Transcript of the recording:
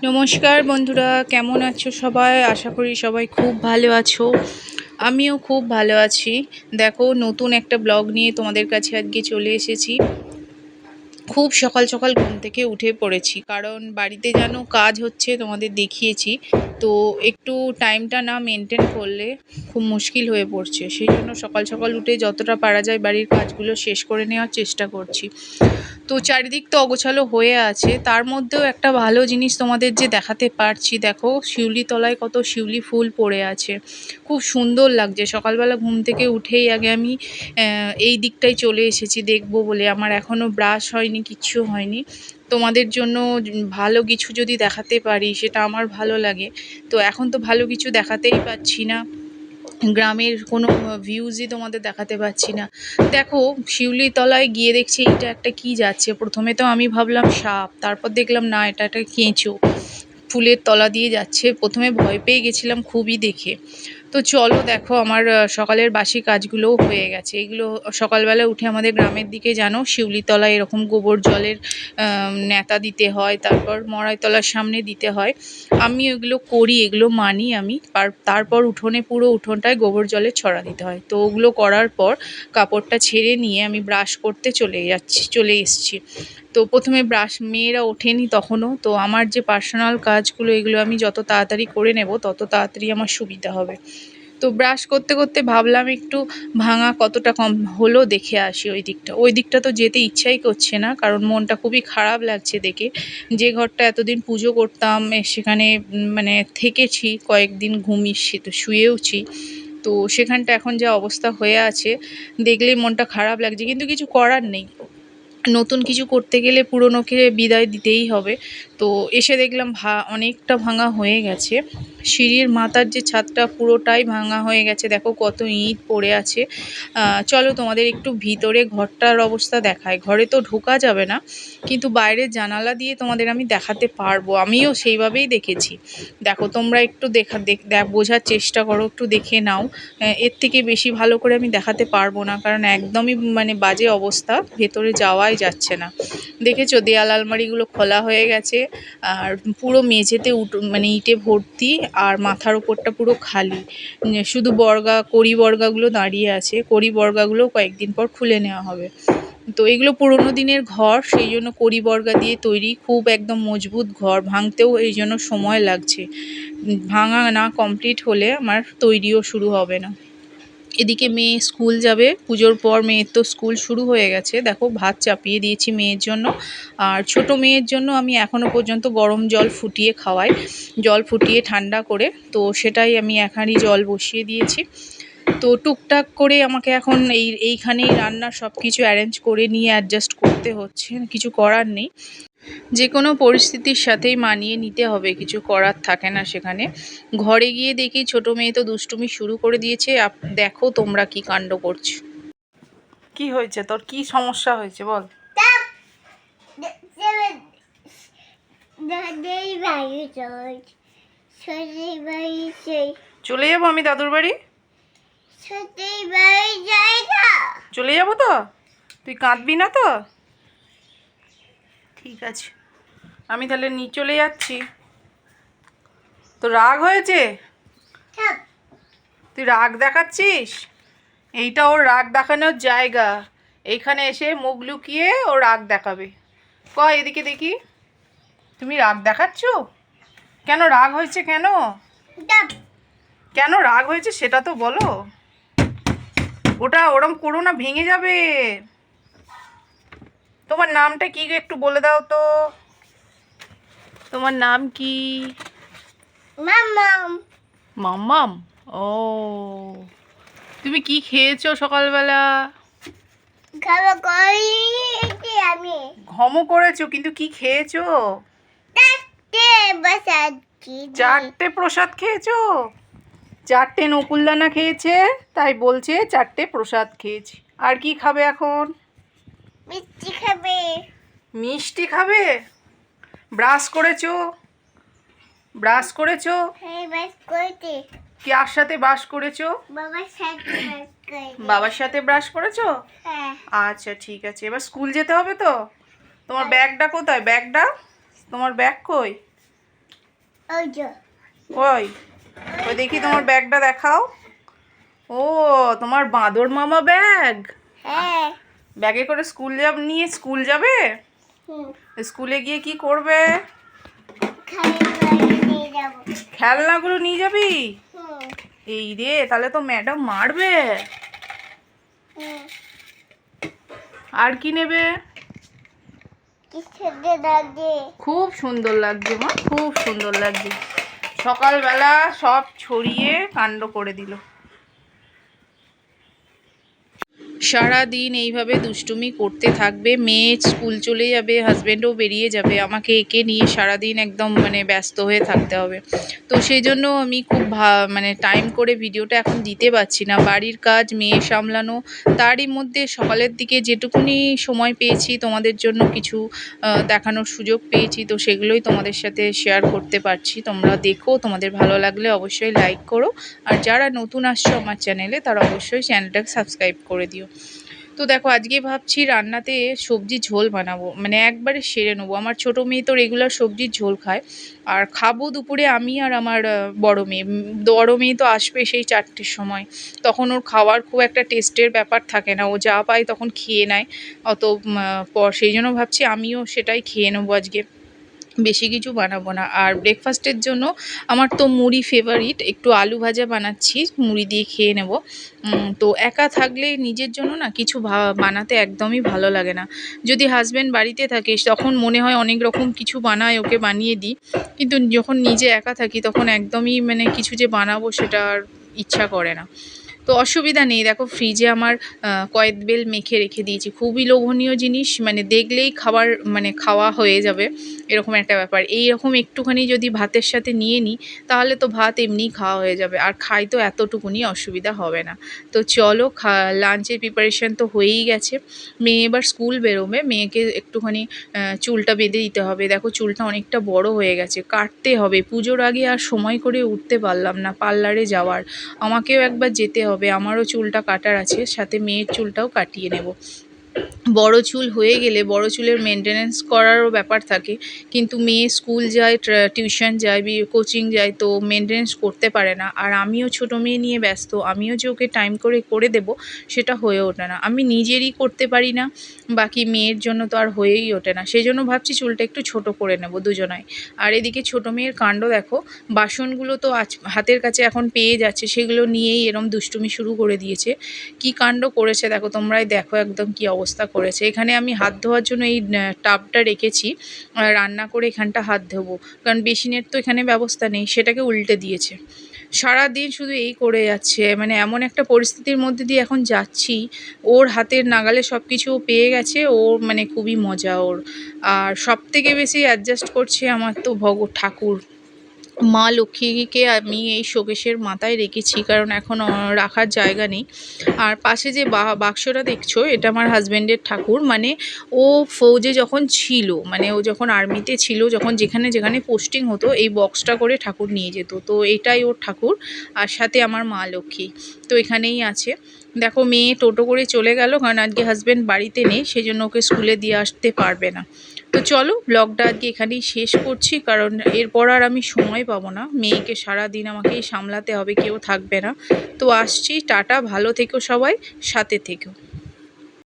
নমস্কার বন্ধুরা, কেমন আছো সবাই? আশা করি সবাই খুব ভালো আছো। আমিও খুব ভালো আছি। দেখো, নতুন একটা ব্লগ নিয়ে তোমাদের কাছে আজকে চলে এসেছি। খুব সকাল সকাল ঘুম থেকে উঠে পড়েছি, কারণ বাড়িতে যেন কাজ হচ্ছে, তোমাদের দেখিয়েছি। তো একটু টাইমটা না মেনটেন করলে খুব মুশকিল হয়ে পড়ছে। সেই জন্য সকাল সকাল উঠে যতটা পারা যায় বাড়ির কাজগুলো শেষ করে নেওয়ার চেষ্টা করছি। তো চারিদিক তো অগোছালো হয়ে আছে, তার মধ্যেও একটা ভালো জিনিস তোমাদের যে দেখাতে পারছি। দেখো, শিউলি তলায় কত শিউলি ফুল পড়ে আছে, খুব সুন্দর লাগছে। সকালবেলা ঘুম থেকে উঠেই আগে আমি এই দিকটায় চলে এসেছি দেখবো বলে। আমার এখনও ব্রাশ হয়নি, কিচ্ছু হয়নি। তোমাদের জন্য ভালো কিছু যদি দেখাতে পারি সেটা আমার ভালো লাগে। তো এখন তো ভালো কিছু দেখাতেই পাচ্ছি না, গ্রামের কোনো ভিউজই তোমাদের দেখাতে পাচ্ছি না। দেখো, শিউলি তলায় গিয়ে দেখছি এটা একটা কি যাচ্ছে। প্রথমে তো আমি ভাবলাম সাপ, তারপর দেখলাম না, এটা একটা কেঁচো ফুলের তলা দিয়ে যাচ্ছে। প্রথমে ভয় পেয়ে গেছিলাম খুবই দেখে। তো চলো, দেখো আমার সকালের বাসি কাজগুলোও হয়ে গেছে। এগুলো সকালবেলা উঠে আমাদের গ্রামের দিকে জানো শিউলিতলায় এরকম গোবর জলের ন্যাতা দিতে হয়, তারপর মড়াইতলার সামনে দিতে হয়। আমি ওগুলো করি, এগুলো মানি আমি। তারপর উঠোনে, পুরো উঠোনটায় গোবর জলের ছড়া দিতে হয়। তো ওগুলো করার পর কাপড়টা ছেড়ে নিয়ে আমি ব্রাশ করতে চলে এসেছি। তো প্রথমে ব্রাশ, মেয়েরা ওঠেনি তখনও। তো আমার যে পার্সোনাল কাজগুলো, এগুলো আমি যত তাড়াতাড়ি করে নেব তত তাড়াতাড়ি আমার সুবিধা হবে। তো ব্রাশ করতে করতে ভাবলাম একটু ভাঙা কতটা কম হলো দেখে আসি। ওই দিকটা তো যেতে ইচ্ছাই করছে না, কারণ মনটা খুবই খারাপ লাগছে দেখে। যে ঘরটা এতদিন পুজো করতাম, সেখানে মানে থেকেছি কয়েকদিন, ঘুমিয়েছি তো শুয়েওছি। তো সেখানটা এখন যা অবস্থা হয়ে আছে দেখলেই মনটা খারাপ লাগছে, কিন্তু কিছু করার নেই। নতুন কিছু করতে গেলে পুরনোকে বিদায় দিতেই হবে। তো এসে দেখলাম অনেকটা ভাঙা হয়ে গেছে। সিঁড়ির মাথার যে ছাদটা পুরোটাই ভাঙা হয়ে গেছে, দেখো কত ইঁট পড়ে আছে। চলো তোমাদের একটু ভিতরে ঘরটার অবস্থা দেখায়। ঘরে তো ঢোকা যাবে না, কিন্তু বাইরের জানালা দিয়ে তোমাদের আমি দেখাতে পারবো। আমিও সেইভাবেই দেখেছি। দেখো, তোমরা একটু বোঝার চেষ্টা করো, একটু দেখে নাও। এর থেকে বেশি ভালো করে আমি দেখাতে পারবো না, কারণ একদমই মানে বাজে অবস্থা, ভেতরে যাওয়াই যাচ্ছে না। দেখেছো, দেয়াল আলমারিগুলো খোলা হয়ে গেছে, আর পুরো মেঝেতে মানে ইটে ভর্তি, আর মাথার ওপরটা পুরো খালি। শুধু কড়ি বর্গাগুলো দাঁড়িয়ে আছে। কড়ি বর্গাগুলো কয়েকদিন পর খুলে নেওয়া হবে। তো এগুলো পুরোনো দিনের ঘর, সেই জন্য কড়ি বর্গা দিয়ে তৈরি, খুব একদম মজবুত ঘর। ভাঙতেও এই জন্য সময় লাগছে। ভাঙা না কমপ্লিট হলে আমার তৈরিও শুরু হবে না। এদিকে মেয়ে স্কুল যাবে, পুজোর পর মেয়ের তো স্কুল শুরু হয়ে গেছে। দেখো, ভাত চাপিয়ে দিয়েছি মেয়ের জন্য। আর ছোট মেয়ের জন্য আমি এখনও পর্যন্ত গরম জল ফুটিয়ে খাওয়াই, জল ফুটিয়ে ঠান্ডা করে। তো সেটাই আমি এক হাঁড়ি জল বসিয়ে দিয়েছি। তো টুকটাক করে আমাকে এখন এইখানেই রান্নার সব কিছু অ্যারেঞ্জ করে নিয়ে অ্যাডজাস্ট করতে হচ্ছে, কিছু করার নেই। যে কোনো পরিস্থিতির সাথেই মানিয়ে নিতে হবে, কিছু করার থাকে না সেখানে। ঘরে গিয়ে দেখি ছোট মেয়ে তো দুষ্টুমি শুরু করে দিয়েছে। দেখো তোমরা কি কাণ্ড করছো। কি হয়েছে তোর, কি সমস্যা হয়েছে বল। চলে যাবো আমি দাদুর বাড়ি, চলে যাবো তো। তুই কাঁদবি না তো? ঠিক আছে, আমি তাহলে চলে যাচ্ছি। তো রাগ হয়েছে? তুই রাগ দেখাচ্ছিস? এইটা ওর রাগ দেখানোর জায়গা। এইখানে এসে মুখ লুকিয়ে ও রাগ দেখাবে। এদিকে দেখি, তুমি রাগ দেখাচ্ছ কেন? রাগ হয়েছে কেন? কেন রাগ হয়েছে সেটা তো বলো। ওটা ওরম করো না, ভেঙে যাবে। তোমার নামটা কি একটু বলে দাও তো। তোমার নাম কি? মাম্মাম। মাম্মাম? ও, তুমি কি খেয়েছো সকালবেলা? আমি ঘমও করেছো, কিন্তু কি খেয়েছো? চারটে প্রসাদ খেয়েছো? চারটে নকুলদানা খেয়েছে, তাই বলছে চারটে প্রসাদ খেয়েছি। আর কি খাবে এখন? মিষ্টি খাবে। মিষ্টি খাবে? ব্রাশ করেছো? ব্রাশ করেছো? হ্যাঁ, ব্রাশ করেছি। কার সাথে ব্রাশ করেছো? বাবার সাথে ব্রাশ করেছি। বাবার সাথে ব্রাশ করেছো? হ্যাঁ। আচ্ছা ঠিক আছে, এবার স্কুল যেতে হবে তো। তোমার ব্যাগটা কোথায়? ব্যাগটা, তোমার ব্যাগ কই? ওই যে ওই ওই দেখি তোমার ব্যাগটা দেখাও। ও, তোমার বাঁদর মামা ব্যাগ। হ্যাঁ ব্যাগে করে নিয়ে স্কুল যাবে? হুম স্কুলে গিয়ে কি করবে? খালি নিয়ে যাবো খেলনাগুলো নিয়ে যাবি? হুম এই রে, তাহলে তো ম্যাডাম মারবে। হুম আর কি নেবে? কি সুন্দর লাগে খুব সুন্দর লাগছে মা, খুব সুন্দর লাগছে। সকালবেলা সব ছড়িয়ে কাণ্ড করে দিল। সারা দিন এইভাবে দুষ্টুমি করতে থাকবে। মেয়ে স্কুল চলে যাবে, হাজব্যান্ডও বেরিয়ে যাবে, আমাকে একে নিয়ে সারা দিন একদম মানে ব্যস্ত হয়ে থাকতে হবে। তো সেই জন্য আমি খুব মানে টাইম করে ভিডিওটা এখন দিতে পারছি না। বাড়ির কাজ, মেয়ে সামলানো, তারই মধ্যে সকালের দিকে যেটুকুনি সময় পেয়েছি তোমাদের জন্য কিছু দেখানোর সুযোগ পেয়েছি, তো সেগুলোই তোমাদের সাথে শেয়ার করতে পারছি। তোমরা দেখো, তোমাদের ভালো লাগলে অবশ্যই লাইক করো, আর যারা নতুন আসছো আমার চ্যানেলে তারা অবশ্যই চ্যানেলটাকে সাবস্ক্রাইব করে দিও। তো দেখো, আজকে ভাবছি রান্নাতে সবজি ঝোল বানাবো, মানে একবারে সেরে নেবো। আমার ছোটো মেয়ে তো রেগুলার সবজির ঝোল খায়, আর খাবো দুপুরে আমি আর আমার বড় মেয়ে। বড় মেয়ে তো আসবে সেই 4টের সময়, তখন ওর খাওয়ার খুব একটা টেস্টের ব্যাপার থাকে না, ও যা পায় তখন খেয়ে নেয় অত পর। সেই জন্য ভাবছি আমিও সেটাই খেয়ে নেবো আজকে, বেশি কিছু বানাবো না। আর ব্রেকফাস্টের জন্য আমার তো মুড়ি ফেভারিট, একটু আলু ভাজা বানাচ্ছি, মুড়ি দিয়ে খেয়ে নেব। তো একা থাকলে নিজের জন্য না কিছু বানাতে একদমই ভালো লাগে না। যদি হাজব্যান্ড বাড়িতে থাকে তখন মনে হয় অনেক রকম কিছু বানায়, ওকে বানিয়ে দিই, কিন্তু যখন নিজে একা থাকি তখন একদমই মানে কিছু যে বানাবো সেটা আর ইচ্ছা করে না। তো অসুবিধা নেই, দেখো ফ্রিজে আমার কয়েকবেল মেখে রেখে দিয়েছি, খুবই লোভনীয় জিনিস, মানে দেখলেই খাবার মানে খাওয়া হয়ে যাবে এরকম একটা ব্যাপার। এইরকম একটুখানি যদি ভাতের সাথে নিয়ে নিই তাহলে তো ভাত এমনিই খাওয়া হয়ে যাবে, আর খাই তো এতটুকুনি, অসুবিধা হবে না। তো চলো, লাঞ্চের প্রিপারেশান তো হয়েই গেছে। মেয়ে এবার স্কুল বেরোবে, মেয়েকে একটুখানি চুলটা বেঁধে দিতে হবে। দেখো চুলটা অনেকটা বড় হয়ে গেছে, কাটতে হবে। পুজোর আগে আর সময় করে উঠতে পারলাম না পার্লারে যাওয়ার, আমাকেও একবার যেতে হবে, আমারও চুলটা কাটার আছে, সাথে মেয়ের চুলটাও কাটিয়ে নেব। বড় চুল হয়ে গেলে বড় চুলের মেনটেনেন্স করারও ব্যাপার থাকে, কিন্তু মেয়ে স্কুল যায়, টিউশন যায়, কোচিং যায়, তো মেনটেনেন্স করতে পারে না। আর আমিও ছোটো মেয়ে নিয়ে ব্যস্ত, আমিও যে ওকে টাইম করে করে দেব সেটা হয়ে ওঠে না, আমি নিজেরই করতে পারি না, বাকি মেয়ের জন্য তো আর হয়েই ওঠে না। সেই জন্য ভাবছি চুলটা একটু ছোট করে নেব দুজনায়। আর এদিকে ছোটো মেয়ের কাণ্ড দেখো, বাসনগুলো তো হাতের কাছে এখন পেয়ে যাচ্ছে, সেগুলো নিয়েই এরম দুষ্টুমি শুরু করে দিয়েছে। কি কাণ্ড করেছে দেখো, তোমরাই দেখো একদম কি অবস্থা করেছে। এখানে আমি হাত ধোয়ার জন্য এই টাবটা রেখেছি, রান্না করে এখানটা হাত ধোবো, কারণ বেসিনের তো এখানে ব্যবস্থা নেই, সেটাকে উল্টে দিয়েছে। সারাদিন শুধু এই করে যাচ্ছে, মানে এমন একটা পরিস্থিতির মধ্যে দিয়ে এখন যাচ্ছি, ওর হাতের নাগালে সব কিছু পেয়ে গেছে, ওর মানে খুবই মজা ওর। আর সবথেকে বেশি অ্যাডজাস্ট করছে আমার তো ঠাকুর মা লক্ষ্মীকে আমি এই শোকেসের মাথায় রেখেছি, কারণ এখন রাখার জায়গা নেই। আর পাশে যে বাক্সটা দেখছো, এটা আমার হাজব্যান্ডের ঠাকুর, মানে ও ফৌজে যখন ছিল, মানে ও যখন আর্মিতে ছিল, যখন যেখানে যেখানে পোস্টিং হতো এই বক্সটা করে ঠাকুর নিয়ে যেত, তো এটাই ওর ঠাকুর। আর সাথে আমার মা লক্ষ্মী তো এখানেই আছে। দেখো মেয়ে টোটো করে চলে গেল, কারণ আজকে হাজব্যান্ড বাড়িতে নেই, সেই জন্য ওকে স্কুলে দিয়ে আসতে পারবে না। তো চলো, ব্লগটা আজকে এখানেই শেষ করছি, কারণ এরপর আর আমি সময় পাবো না, মেয়েকে সারা দিন আমাকেই সামলাতে হবে, কেউ থাকবে না। তো আসছি, টাটা, ভালো থেকো সবাই, সাথে থেকো।